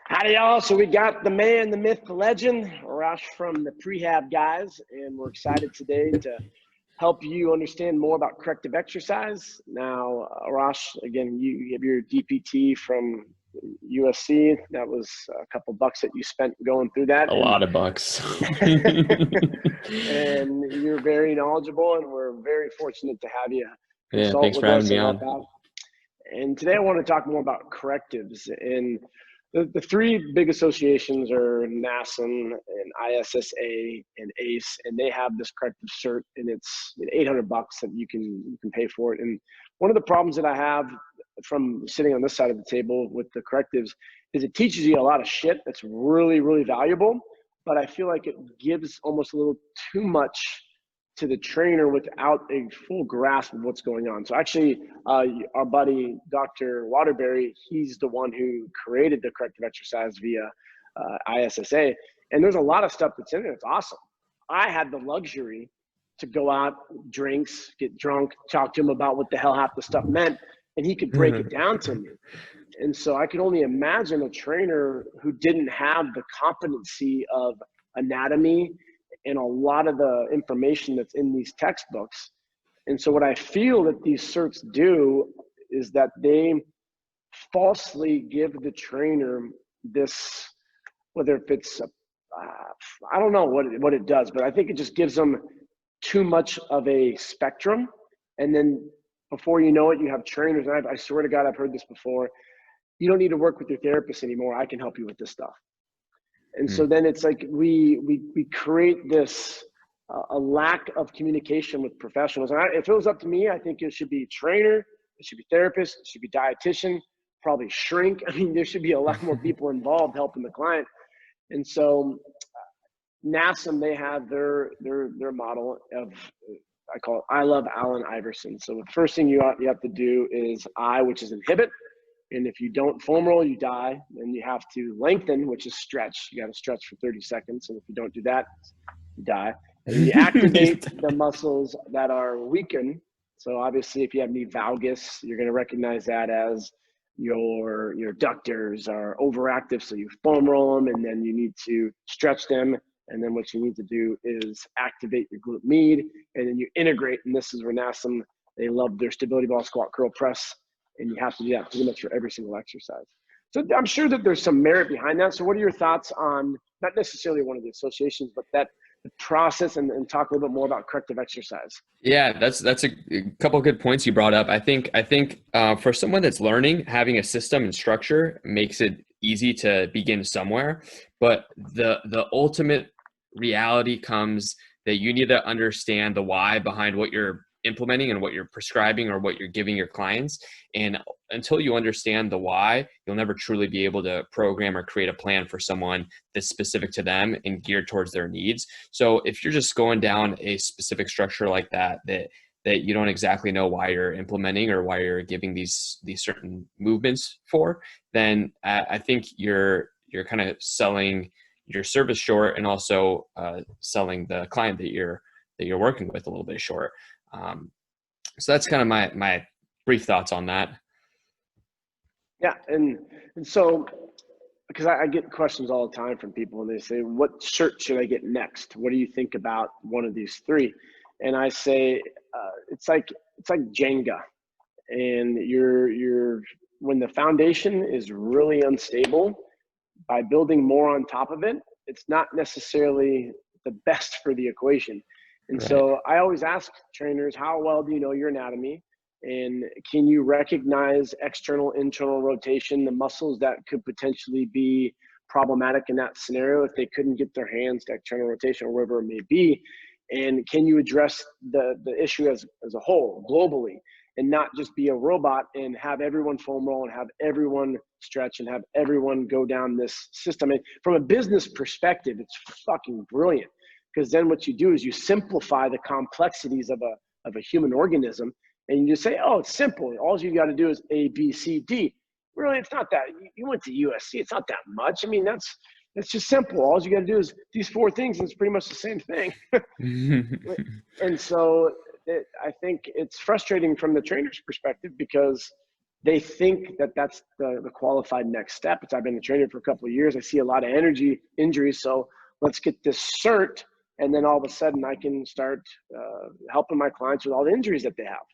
Howdy, y'all. So we got the man, the myth, the legend, Arash from the Prehab guys, and we're excited today to help you understand more about corrective exercise. Now, Arash, again, you have your DPT from USC. That was a couple bucks that you spent going through that. A lot of bucks. And you're very knowledgeable, and we're very fortunate to have you Yeah, consult thanks with for having us me and help on. out. And today I want to talk more about correctives. And the three big associations are NASM and ISSA and ACE, and they have this corrective cert, and it's $800 that you can pay for it. And one of the problems that I have from sitting on this side of the table with the correctives is it teaches you a lot of shit that's really, really valuable, but I feel like it gives almost a little too much to the trainer without a full grasp of what's going on. So actually, our buddy, Dr. Waterbury, he's the one who created the corrective exercise via ISSA. And there's a lot of stuff that's in there. It's awesome. I had the luxury to go out, drinks, get drunk, talk to him about what the hell half the stuff meant, and he could break it down to me. And so I could only imagine a trainer who didn't have the competency of anatomy and a lot of the information that's in these textbooks. And so what I feel that these certs do is that they falsely give the trainer this, whether if it's, I don't know what it does, but I think it just gives them too much of a spectrum. And then before you know it, you have trainers, and I swear to God, I've heard this before, you don't need to work with your therapist anymore. I can help you with this stuff. And so then it's like we create this a lack of communication with professionals. And if it was up to me, I think it should be trainer, it should be therapist, it should be dietitian, probably shrink. I mean, there should be a lot more people involved helping the client. And so NASM, they have their model of, I call it, I love Allen Iverson. So the first thing you have to do is I, which is inhibit. And if you don't foam roll, you die. And you have to lengthen, which is stretch. You got to stretch for 30 seconds. And if you don't do that, you die. And then you activate the muscles that are weakened. So obviously, if you have any valgus, you're going to recognize that as your adductors are overactive. So you foam roll them, and then you need to stretch them. And then what you need to do is activate your glute med, and then you integrate. And this is where NASM, they love their stability ball, squat, curl, press. And you have to do that pretty much for every single exercise. So I'm sure that there's some merit behind that. So what are your thoughts on, not necessarily one of the associations, but that the process, and talk a little bit more about corrective exercise? Yeah, that's a couple of good points you brought up. I think for someone that's learning, having a system and structure makes it easy to begin somewhere. But the ultimate reality comes that you need to understand the why behind what you're implementing and what you're prescribing or what you're giving your clients. And until you understand the why, you'll never truly be able to program or create a plan for someone that's specific to them and geared towards their needs. So if you're just going down a specific structure like that you don't exactly know why you're implementing or why you're giving these certain movements for, then I think you're kind of selling your service short, and also selling the client that you're working with a little bit short. So that's kind of my brief thoughts on that. Yeah, and so, because I get questions all the time from people, and they say, what cert should I get next? What do you think about one of these three? And I say, it's like Jenga, and you're when the foundation is really unstable, by building more on top of it, it's not necessarily the best for the equation. And Right. so I always ask trainers, how well do you know your anatomy? And can you recognize external, internal rotation, the muscles that could potentially be problematic in that scenario if they couldn't get their hands to external rotation or wherever it may be? And can you address the issue as a whole, globally, and not just be a robot and have everyone foam roll and have everyone stretch and have everyone go down this system? And from a business perspective, it's fucking brilliant, because then what you do is you simplify the complexities of a human organism, and you just say, oh, it's simple. All you got to do is A, B, C, D. Really, it's not that. You went to USC. It's not that much. I mean, that's just simple. All you got to do is these four things, and it's pretty much the same thing. And so I think it's frustrating from the trainer's perspective, because they think that that's the qualified next step. I've been a trainer for a couple of years. I see a lot of energy injuries. So let's get this cert. And then all of a sudden I can start helping my clients with all the injuries that they have.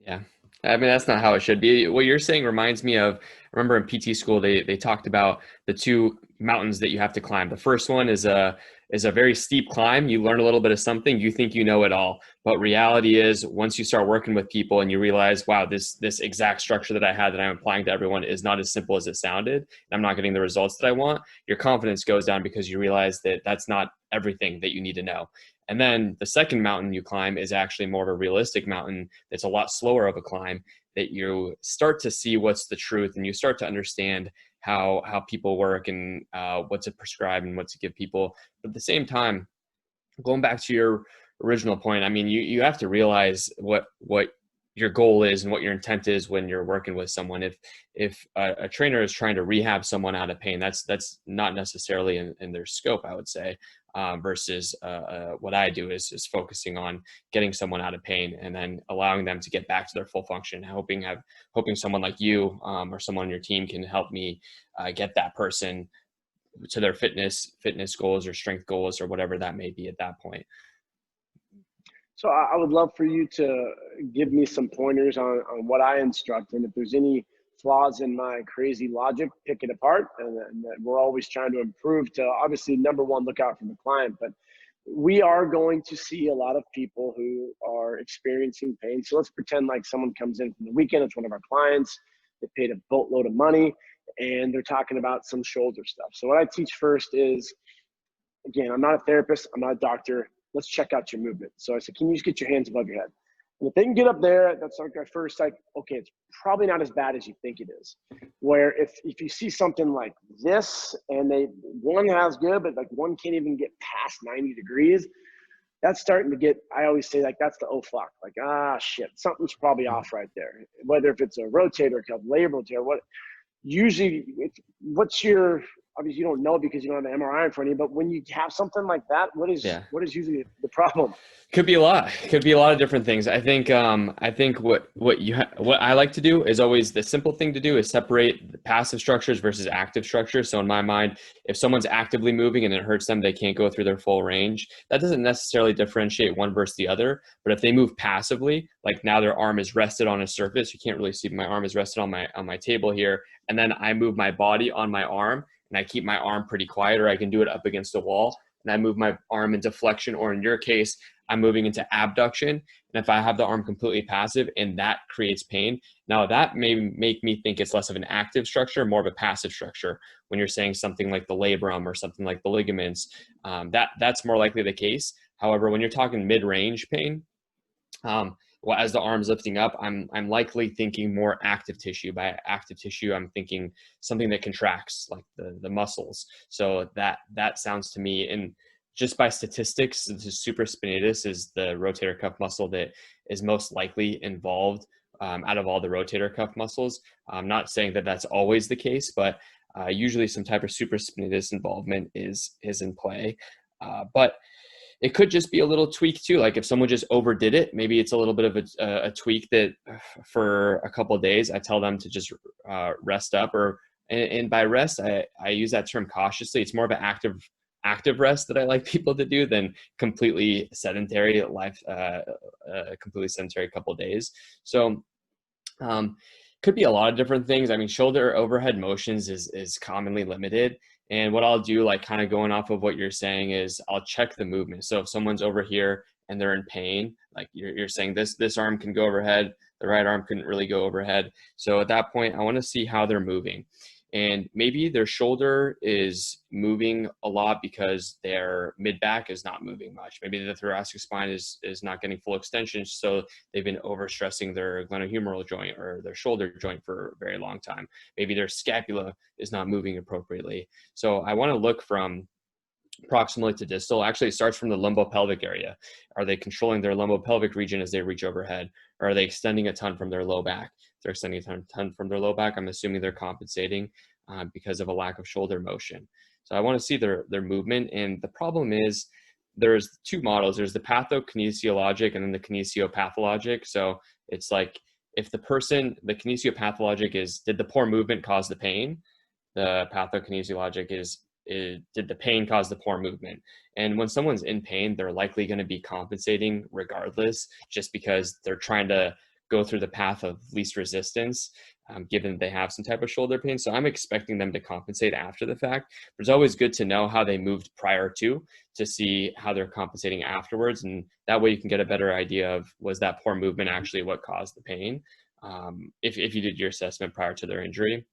Yeah. I mean, that's not how it should be. What you're saying reminds me of, remember in PT school, they talked about the two mountains that you have to climb. The first one is a very steep climb. You learn a little bit of something, you think you know it all. But reality is, once you start working with people and you realize, wow, this exact structure that I had that I'm applying to everyone is not as simple as it sounded, and I'm not getting the results that I want, your confidence goes down because you realize that that's not everything that you need to know. And then the second mountain you climb is actually more of a realistic mountain that's a lot slower of a climb, that you start to see what's the truth and you start to understand how people work and what to prescribe and what to give people. But at the same time, going back to your original point, I mean, you have to realize what your goal is and what your intent is when you're working with someone. If a trainer is trying to rehab someone out of pain, that's not necessarily in their scope, I would say. Versus what I do is focusing on getting someone out of pain and then allowing them to get back to their full function. Hoping someone like you or someone on your team can help me get that person to their fitness goals or strength goals or whatever that may be at that point. So I would love for you to give me some pointers on what I instruct, and if there's any flaws in my crazy logic, pick it apart, and that we're always trying to improve to, obviously, number one, look out for the client. But we are going to see a lot of people who are experiencing pain. So let's pretend like someone comes in from the weekend, it's one of our clients, they paid a boatload of money, and they're talking about some shoulder stuff. So what I teach first is, again, I'm not a therapist, I'm not a doctor, let's check out your movement. So I said, can you just get your hands above your head? And if they can get up there, that's like our first, like, okay, it's probably not as bad as you think it is. Where if you see something like this and one has good, but like one can't even get past 90 degrees, that's starting to get, I always say, like, that's the oh fuck, like, shit, something's probably off right there. Whether if it's a rotator cuff, labral tear, what's your, obviously you don't know because you don't have an MRI in front of you, but when you have something like that, what is usually the problem? Could be a lot. Could be a lot of different things. I think what I like to do is always, the simple thing to do is separate the passive structures versus active structures. So in my mind, if someone's actively moving and it hurts them, they can't go through their full range. That doesn't necessarily differentiate one versus the other. But if they move passively, like now their arm is rested on a surface, you can't really see, my arm is rested on my table here, and then I move my body on my arm and I keep my arm pretty quiet, or I can do it up against a wall, and I move my arm into flexion, or in your case, I'm moving into abduction. And if I have the arm completely passive and that creates pain, now that may make me think it's less of an active structure, more of a passive structure. When you're saying something like the labrum or something like the ligaments, that's more likely the case. However, when you're talking mid-range pain, well, as the arm's lifting up, I'm likely thinking more active tissue. By active tissue, I'm thinking something that contracts, like the muscles. So that sounds to me, and just by statistics, the supraspinatus is the rotator cuff muscle that is most likely involved out of all the rotator cuff muscles. I'm not saying that that's always the case, but usually some type of supraspinatus involvement is in play. But it could just be a little tweak too. Like if someone just overdid it, maybe it's a little bit of a tweak that for a couple of days, I tell them to just rest up, and by rest, I use that term cautiously. It's more of an active rest that I like people to do than completely sedentary life, completely sedentary couple of days. So could be a lot of different things. I mean, shoulder overhead motions is commonly limited. And what I'll do, like kind of going off of what you're saying, is I'll check the movement. So if someone's over here and they're in pain, like you're saying this arm can go overhead, the right arm couldn't really go overhead. So at that point, I want to see how they're moving. And maybe their shoulder is moving a lot because their mid-back is not moving much. Maybe the thoracic spine is not getting full extension, so they've been overstressing their glenohumeral joint or their shoulder joint for a very long time. Maybe their scapula is not moving appropriately. So I want to look from proximally to distal. Actually, it starts from the lumbopelvic area. Are they controlling their lumbopelvic region as they reach overhead? Or are they extending a ton from their low back? If they're extending a ton from their low back, I'm assuming they're compensating because of a lack of shoulder motion. So I want to see their movement. And the problem is there's two models. There's the pathokinesiologic and then the kinesiopathologic. So it's like if the kinesiopathologic is, did the poor movement cause the pain? The pathokinesiologic is did the pain cause the poor movement? And when someone's in pain, they're likely going to be compensating regardless, just because they're trying to go through the path of least resistance, given they have some type of shoulder pain. So I'm expecting them to compensate after the fact. But it's always good to know how they moved prior to see how they're compensating afterwards. And that way you can get a better idea of, was that poor movement actually what caused the pain, if you did your assessment prior to their injury.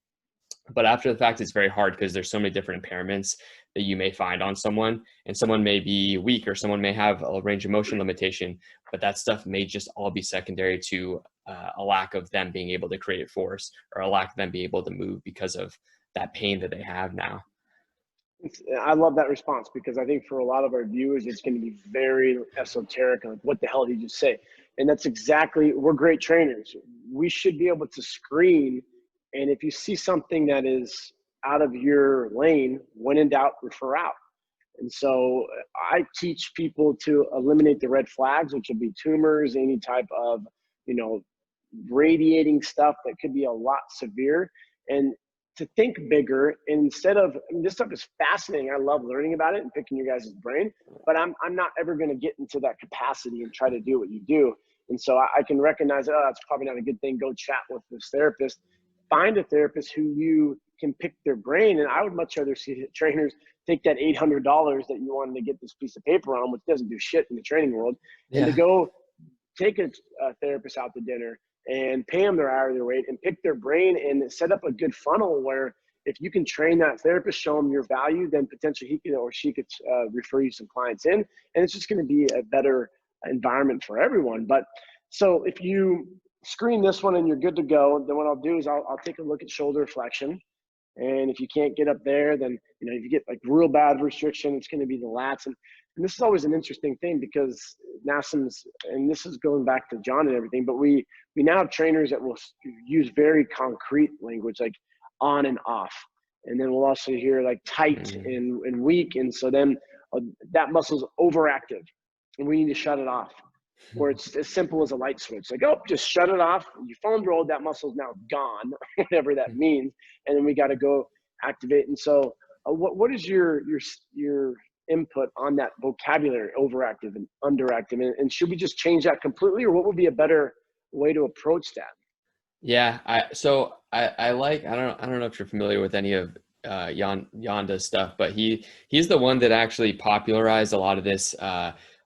But after the fact, it's very hard because there's so many different impairments that you may find on someone, and someone may be weak or someone may have a range of motion limitation, but that stuff may just all be secondary to a lack of them being able to create force, or a lack of them being able to move because of that pain that they have now. I love that response, because I think for a lot of our viewers, it's going to be very esoteric. Like, what the hell did you say? And that's exactly, we're great trainers. We should be able to screen. And if you see something that is out of your lane, when in doubt, refer out. And so I teach people to eliminate the red flags, which would be tumors, any type of, radiating stuff that could be a lot severe, and to think bigger instead of, this stuff is fascinating. I love learning about it and picking your guys' brain, but I'm not ever going to get into that capacity and try to do what you do. And so I can recognize, oh, that's probably not a good thing. Go chat with this therapist. Find a therapist who you can pick their brain. And I would much rather see trainers take that $800 that you wanted to get this piece of paper on, which doesn't do shit in the training world, and to go take a therapist out to dinner and pay them their hourly rate and pick their brain and set up a good funnel where if you can train that therapist, show them your value, then potentially he could or she could refer you some clients in, and it's just going to be a better environment for everyone. But so if you screen this one and you're good to go, then what I'll do is I'll take a look at shoulder flexion. And if you can't get up there, then, if you get like real bad restriction, it's going to be the lats. And this is always an interesting thing, because NASM's, and this is going back to John and everything, but we now have trainers that will use very concrete language, like on and off. And then we'll also hear like tight and weak. And so then that muscle's overactive and we need to shut it off. Where it's as simple as a light switch, like, oh, just shut it off. You foam rolled, that muscle's now gone, whatever that means, and then we got to go activate. And so, what is your input on that vocabulary, overactive and underactive, and should we just change that completely, or what would be a better way to approach that? Yeah, I like, I don't know if you're familiar with any of Yonda's stuff, but he's the one that actually popularized a lot of this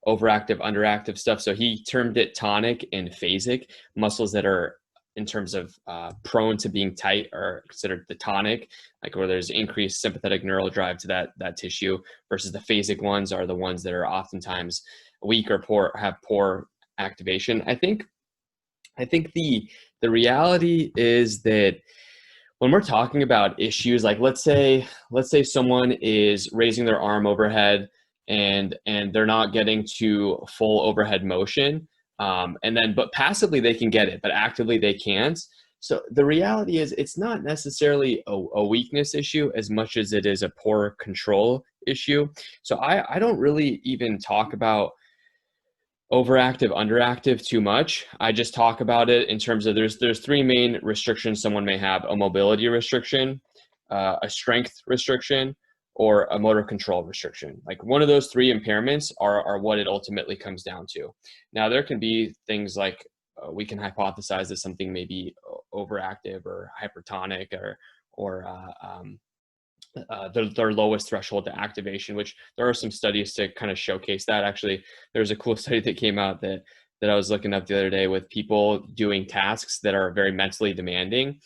overactive, underactive stuff. So he termed it tonic and phasic. Muscles that are, in terms of prone to being tight, are considered the tonic, like where there's increased sympathetic neural drive to that tissue, versus the phasic ones are the ones that are oftentimes weak or have poor activation. I think the reality is that when we're talking about issues, like let's say someone is raising their arm overhead and they're not getting to full overhead motion, but passively they can get it, but actively they can't. So the reality is, it's not necessarily a weakness issue as much as it is a poor control issue. So I don't really even talk about overactive, underactive too much. I just talk about it in terms of there's three main restrictions someone may have: a mobility restriction, a strength restriction, or a motor control restriction. Like one of those three impairments are what it ultimately comes down to. Now there can be things like we can hypothesize that something may be overactive or hypertonic or their lowest threshold to activation, which there are some studies to kind of showcase that. Actually, there's a cool study that came out that I was looking up the other day with people doing tasks that are very mentally demanding.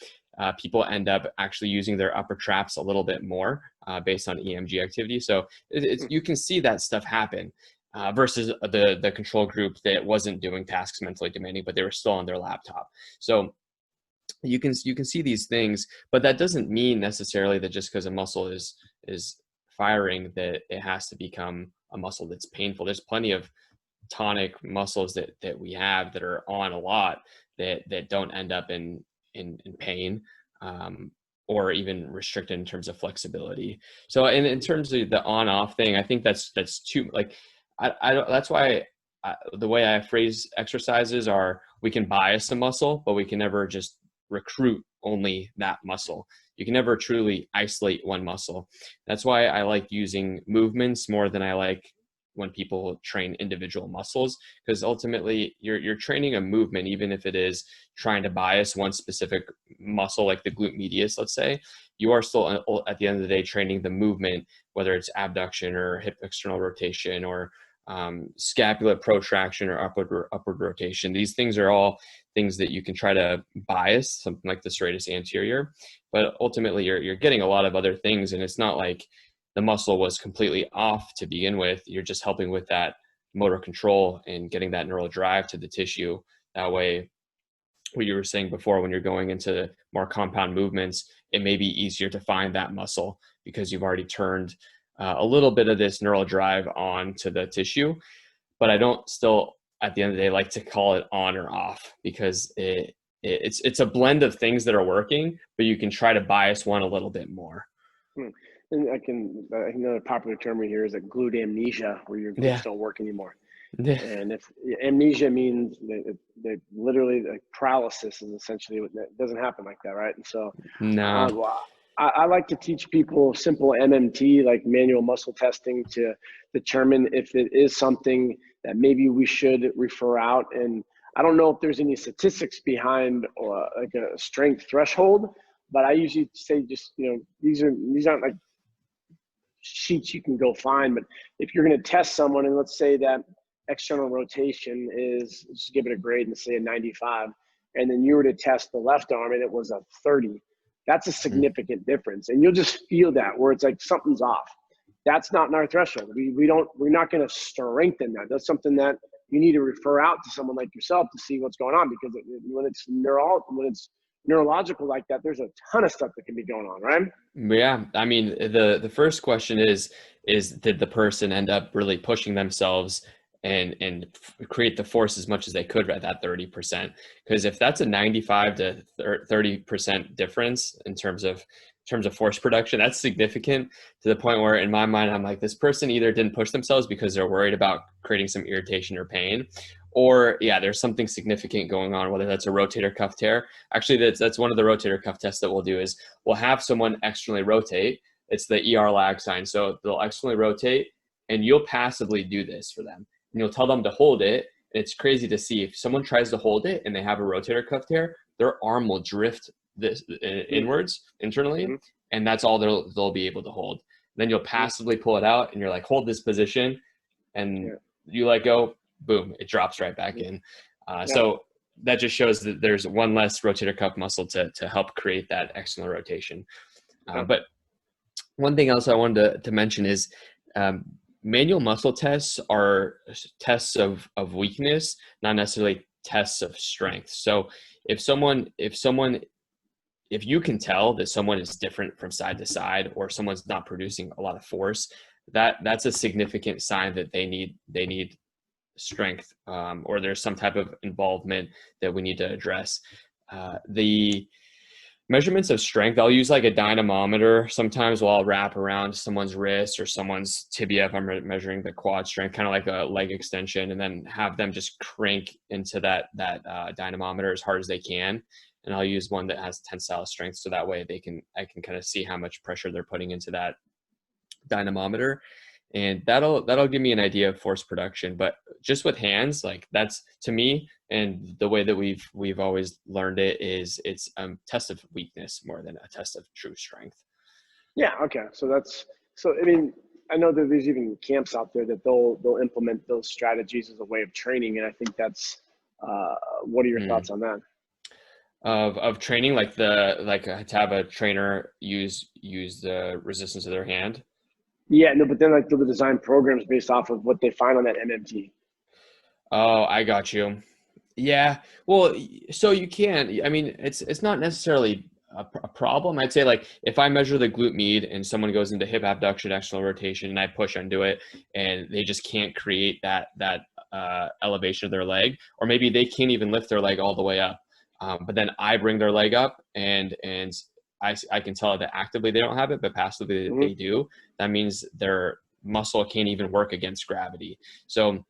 People end up actually using their upper traps a little bit more based on EMG activity. So you can see that stuff happen versus the control group that wasn't doing tasks mentally demanding, but they were still on their laptop. So you can see these things, but that doesn't mean necessarily that just because a muscle is firing that it has to become a muscle that's painful. There's plenty of tonic muscles that we have that are on a lot that don't end up in pain or even restricted in terms of flexibility. So in terms of the on-off thing, I think that's too, like, I that's why the way I phrase exercises are we can bias the muscle, but we can never just recruit only that muscle. You can never truly isolate one muscle. That's why I like using movements more than I like when people train individual muscles, because ultimately you're training a movement, even if it is trying to bias one specific muscle, like the glute medius, let's say, you are still at the end of the day training the movement, whether it's abduction or hip external rotation or scapular protraction or upward rotation. These things are all things that you can try to bias, something like the serratus anterior, but ultimately you're getting a lot of other things, and it's not like the muscle was completely off to begin with. You're just helping with that motor control and getting that neural drive to the tissue. That way, what you were saying before, when you're going into more compound movements, it may be easier to find that muscle because you've already turned a little bit of this neural drive on to the tissue. But I don't still, at the end of the day, like to call it on or off, because it's a blend of things that are working, but you can try to bias one a little bit more. And another popular term we hear is that glute amnesia, where your glutes don't work anymore. Yeah. And if amnesia means that literally like paralysis is essentially what that doesn't happen like that, right? And so No. I like to teach people simple MMT, like manual muscle testing, to determine if it is something that maybe we should refer out. And I don't know if there's any statistics behind like a strength threshold, but I usually say just, these aren't like sheets you can go find, but if you're going to test someone, and let's say that external rotation is, just give it a grade and say a 95, and then you were to test the left arm and it was a 30, that's a significant difference. And you'll just feel that, where it's like something's off. That's not in our threshold. We're not going to strengthen that. That's something that you need to refer out to someone like yourself to see what's going on, because when it's neurological like that, there's a ton of stuff that can be going on, right? Yeah, I mean, the first question is did the person end up really pushing themselves and create the force as much as they could at that 30%? Because if that's a 95 to 30% difference in terms of force production, that's significant, to the point where in my mind I'm like, this person either didn't push themselves because they're worried about creating some irritation or pain, or there's something significant going on, whether that's a rotator cuff tear. Actually, that's one of the rotator cuff tests that we'll do, is we'll have someone externally rotate. It's the ER lag sign. So they'll externally rotate, and you'll passively do this for them. And you'll tell them to hold it. And it's crazy to see, if someone tries to hold it and they have a rotator cuff tear, their arm will drift this inwards internally, and that's all they'll be able to hold. Then you'll passively pull it out, and you're like, hold this position, and you let go. Boom, it drops right back in. So that just shows that there's one less rotator cuff muscle to help create that external rotation. But one thing else I wanted to mention is manual muscle tests are tests of weakness, not necessarily tests of strength. So if you can tell that someone is different from side to side, or someone's not producing a lot of force, that's a significant sign that they need strength, or there's some type of involvement that we need to address. The measurements of strength, I'll use like a dynamometer sometimes while I'll wrap around someone's wrist or someone's tibia if I'm measuring the quad strength, kind of like a leg extension, and then have them just crank into that dynamometer as hard as they can. And I'll use one that has tensile strength, so that way I can kind of see how much pressure they're putting into that dynamometer. And that'll give me an idea of force production. But just with hands, like, that's, to me, and the way that we've always learned it, is it's a test of weakness more than a test of true strength. Yeah. Okay. So I mean, I know that there's even camps out there that they'll implement those strategies as a way of training, and I think that's. What are your thoughts on that? Of training, like to have a trainer use the resistance of their hand. Yeah, no, but then like they'll design programs based off of what they find on that MMT. Oh, I got you. Yeah. Well, so you can, I mean, it's not necessarily a problem. I'd say, like, if I measure the glute med and someone goes into hip abduction, external rotation, and I push into it, and they just can't create that elevation of their leg, or maybe they can't even lift their leg all the way up. But then I bring their leg up, and I can tell that actively they don't have it, but passively they do. That means their muscle can't even work against gravity. So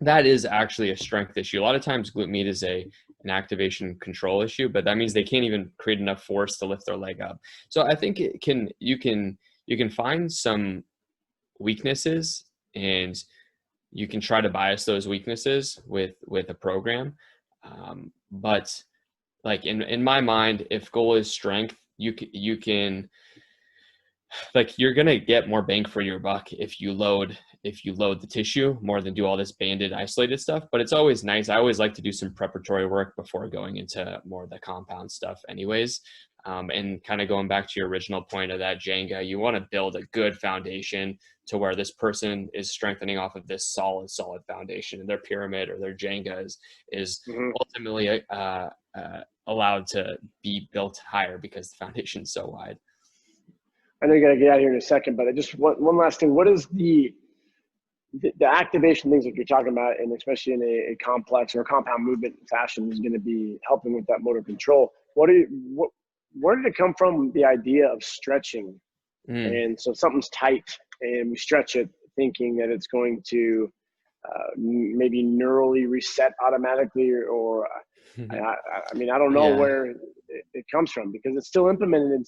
that is actually a strength issue. A lot of times glute med is an activation control issue, but that means they can't even create enough force to lift their leg up. So I think you can find some weaknesses, and you can try to bias those weaknesses with a program. But like in my mind, if goal is strength, you can, like, you're gonna get more bang for your buck if you load the tissue more than do all this banded isolated stuff. But it's always nice. I always like to do some preparatory work before going into more of the compound stuff anyways. And kind of going back to your original point of that Jenga, you want to build a good foundation to where this person is strengthening off of this solid foundation, and their pyramid or their Jenga is ultimately allowed to be built higher because the foundation is so wide. I know you got to get out of here in a second, but I just one last thing. What is the activation things that you're talking about, and especially in a complex or a compound movement fashion, is going to be helping with that motor control? Where did it come from, the idea of stretching? And so something's tight and we stretch it thinking that it's going to maybe neurally reset automatically, or I mean, I don't know where it comes from, because it's still implemented in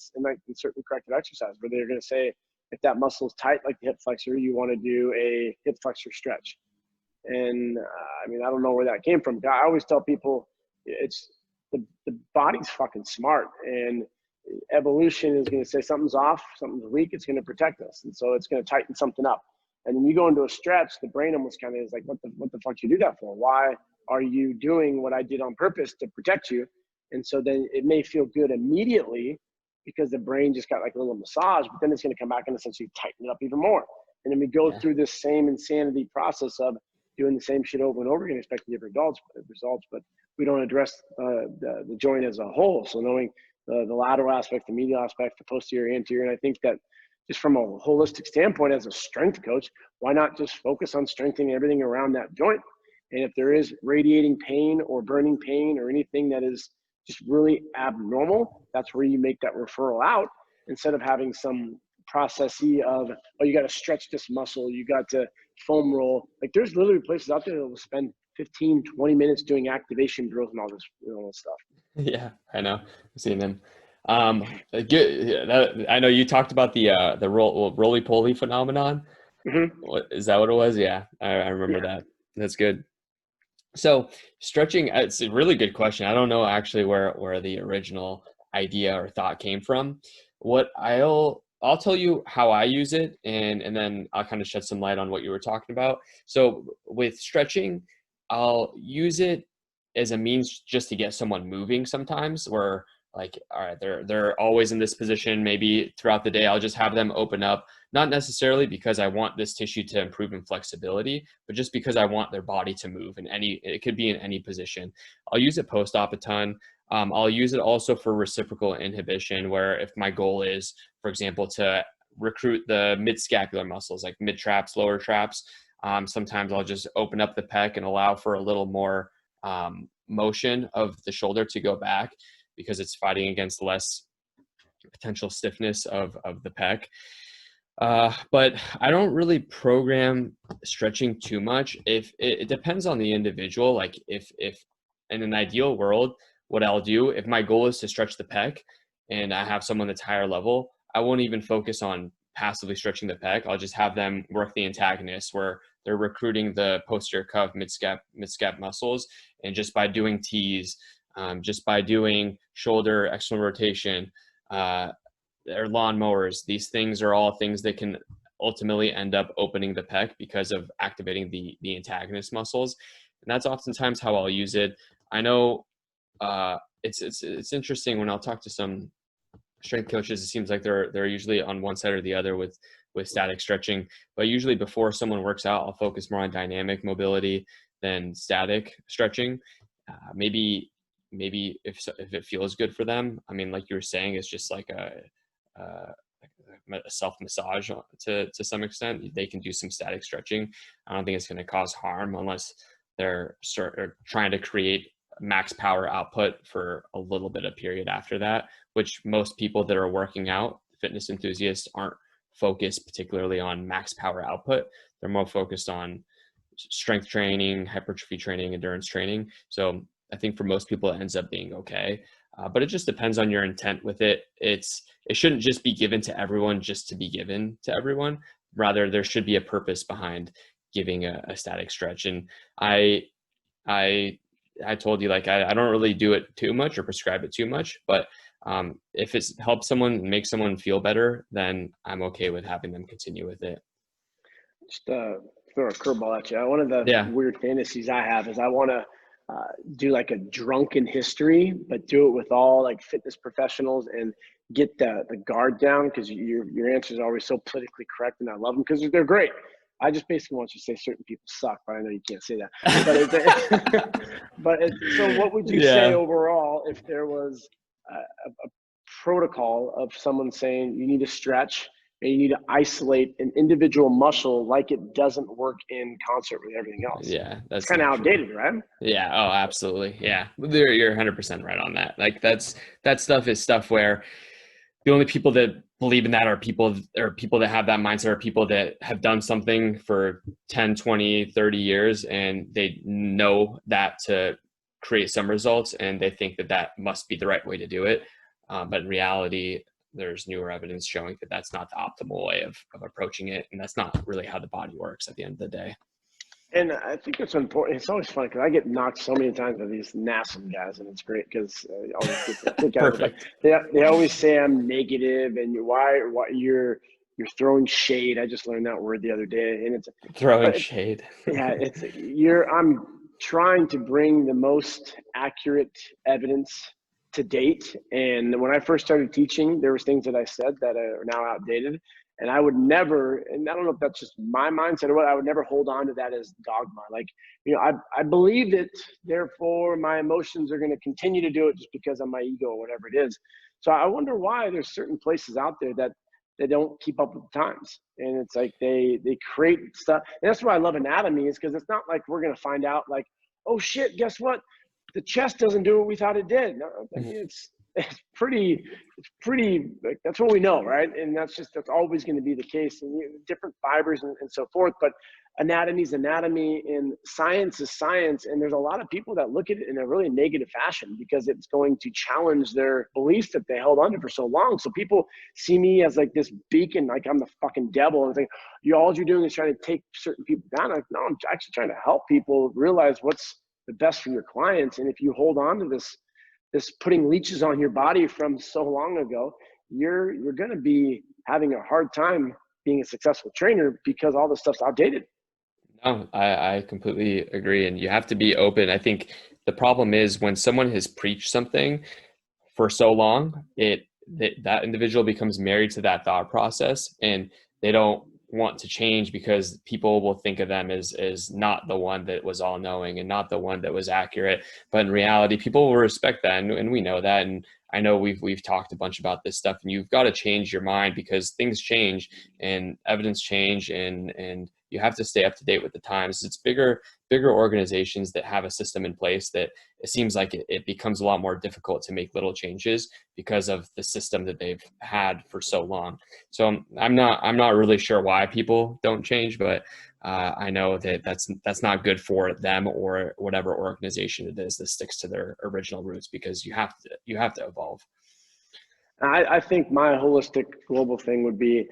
certain corrective exercise where they're going to say, if that muscle is tight, like the hip flexor, you want to do a hip flexor stretch. And I mean, I don't know where that came from. I always tell people it's the body's fucking smart, and evolution is going to say something's off, something's weak. It's going to protect us. And so it's going to tighten something up. And then you go into a stretch, the brain almost kind of is like, what the fuck do you do that for? Why are you doing what I did on purpose to protect you? And so then it may feel good immediately because the brain just got like a little massage, but then it's going to come back and essentially tighten it up even more. And then we go through this same insanity process of doing the same shit over and over again, expecting different results, but we don't address the joint as a whole. So knowing the lateral aspect, the medial aspect, the posterior, anterior, and I think that just from a holistic standpoint as a strength coach, why not just focus on strengthening everything around that joint? And if there is radiating pain or burning pain or anything that is just really abnormal, that's where you make that referral out, instead of having some processy of, oh, you got to stretch this muscle, you got to foam roll. Like, there's literally places out there that will spend 15, 20 minutes doing activation drills and all this stuff. Yeah, I know. I've seen them. Good. I know you talked about the roly-poly phenomenon. Is that what it was? Yeah, I remember that. That's good. So stretching, it's a really good question. I don't know actually where the original idea or thought came from. What I'll tell you how I use it, and then I'll kind of shed some light on what you were talking about. So with stretching, I'll use it as a means just to get someone moving sometimes, where, like, all right, they're always in this position. Maybe throughout the day, I'll just have them open up, not necessarily because I want this tissue to improve in flexibility, but just because I want their body to move it could be in any position. I'll use it post-op a ton. I'll use it also for reciprocal inhibition, where if my goal is, for example, to recruit the mid-scapular muscles, like mid-traps, lower traps, sometimes I'll just open up the pec and allow for a little more motion of the shoulder to go back, because it's fighting against less potential stiffness of the pec. But I don't really program stretching too much. If it depends on the individual. Like if in an ideal world, what I'll do, if my goal is to stretch the pec and I have someone that's higher level, I won't even focus on passively stretching the pec. I'll just have them work the antagonist, where they're recruiting the posterior cuff, mid-scap muscles. And just by doing T's, just by doing shoulder external rotation, or lawn mowers, these things are all things that can ultimately end up opening the pec because of activating the antagonist muscles. And that's oftentimes how I'll use it. I know it's interesting when I'll talk to some strength coaches, it seems like they're usually on one side or the other with static stretching. But usually before someone works out, I'll focus more on dynamic mobility than static stretching. Maybe if it feels good for them. I mean, like you were saying, it's just like a self massage to some extent. They can do some static stretching. I don't think it's going to cause harm unless they're trying to create max power output for a little bit of period after that, which most people that are working out, fitness enthusiasts, aren't focused particularly on max power output. They're more focused on strength training, hypertrophy training, endurance training. So I think for most people, it ends up being okay. But it just depends on your intent with it. It shouldn't just be given to everyone just to be given to everyone. Rather, there should be a purpose behind giving a static stretch. And I told you, like, I don't really do it too much or prescribe it too much, but if it helps someone, make someone feel better, then I'm okay with having them continue with it. Just throw a curveball at you. One of the weird fantasies I have is I want to do like a drunken history, but do it with all like fitness professionals and get the guard down, because your answers are always so politically correct, and I love them because they're great. I just basically want you to say certain people suck, but I know you can't say that. But so what would you say overall if there was a protocol of someone saying you need to stretch and you need to isolate an individual muscle like it doesn't work in concert with everything else? Yeah, that's kind of outdated, right? Yeah. Oh, absolutely. Yeah, you're 100% right on that. Like that stuff is stuff where the only people that believe in that are people that have that mindset, are people that have done something for 10, 20, 30 years, and they know that to create some results, and they think that must be the right way to do it. But in reality, there's newer evidence showing that that's not the optimal way of approaching it. And that's not really how the body works at the end of the day. And I think it's important. It's always fun because I get knocked so many times by these NASM guys, and it's great because they always say I'm negative and why you're throwing shade. I just learned that word the other day, and it's throwing shade. Yeah, I'm trying to bring the most accurate evidence to date. And when I first started teaching, there was things that I said that are now outdated. And I would never, and I don't know if that's just my mindset or what, I would never hold on to that as dogma. Like, I believe it, therefore my emotions are going to continue to do it just because of my ego or whatever it is. So I wonder why there's certain places out there that they don't keep up with the times. And it's like they create stuff. And that's why I love anatomy, is because it's not like we're going to find out like, oh shit, guess what? The chest doesn't do what we thought it did. No, I mean, it's pretty like, that's what we know, right? And that's always going to be the case, and different fibers and so forth. But anatomy is anatomy, and science is science. And there's a lot of people that look at it in a really negative fashion because it's going to challenge their beliefs that they held onto for so long. So people see me as like this beacon, like I'm the fucking devil, and think all you're doing is trying to take certain people down. Like, no, I'm actually trying to help people realize what's the best for your clients. And if you hold on to this putting leeches on your body from so long ago, you're going to be having a hard time being a successful trainer because all this stuff's outdated. No, I completely agree. And you have to be open. I think the problem is when someone has preached something for so long, that individual becomes married to that thought process, and they don't want to change because people will think of them as not the one that was all knowing and not the one that was accurate. But in reality, people will respect that. And we know that. And I know we've talked a bunch about this stuff, and you've got to change your mind because things change and evidence change, and you have to stay up to date with the times. It's bigger organizations that have a system in place that it seems like it becomes a lot more difficult to make little changes because of the system that they've had for so long. So I'm not really sure why people don't change, but I know that that's not good for them or whatever organization it is that sticks to their original roots, because you have to evolve. I think my holistic global thing would be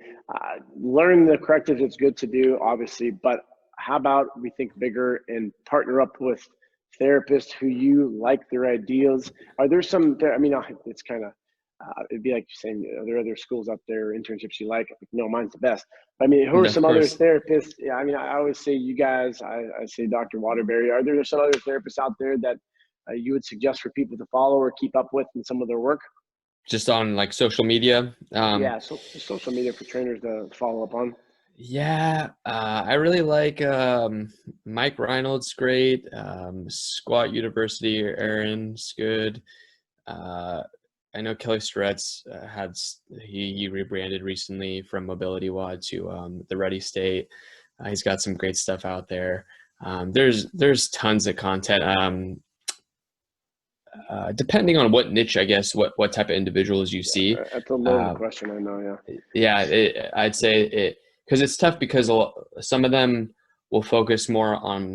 learning the correctives. It's good to do, obviously, but how about we think bigger and partner up with therapists who you like their ideas? Are there some, I mean, it's kind of, it'd be like saying, are there other schools out there, internships you like? No, mine's the best. But I mean, who are some other therapists? Yeah, I mean, I always say you guys, I say Dr. Waterbury. Are there some other therapists out there that you would suggest for people to follow or keep up with in some of their work? Just on like social media? Yeah, so social media for trainers to follow up on. Yeah, I really like Mike Reynolds, great. Squat University, Aaron's good. I know Kelly Starrett's he rebranded recently from Mobility WOD to the Ready State. He's got some great stuff out there. There's tons of content. Depending on what niche, I guess, what type of individuals you see. That's a loaded question, I know, yeah. Yeah, I'd say it, because it's tough because some of them we'll focus more on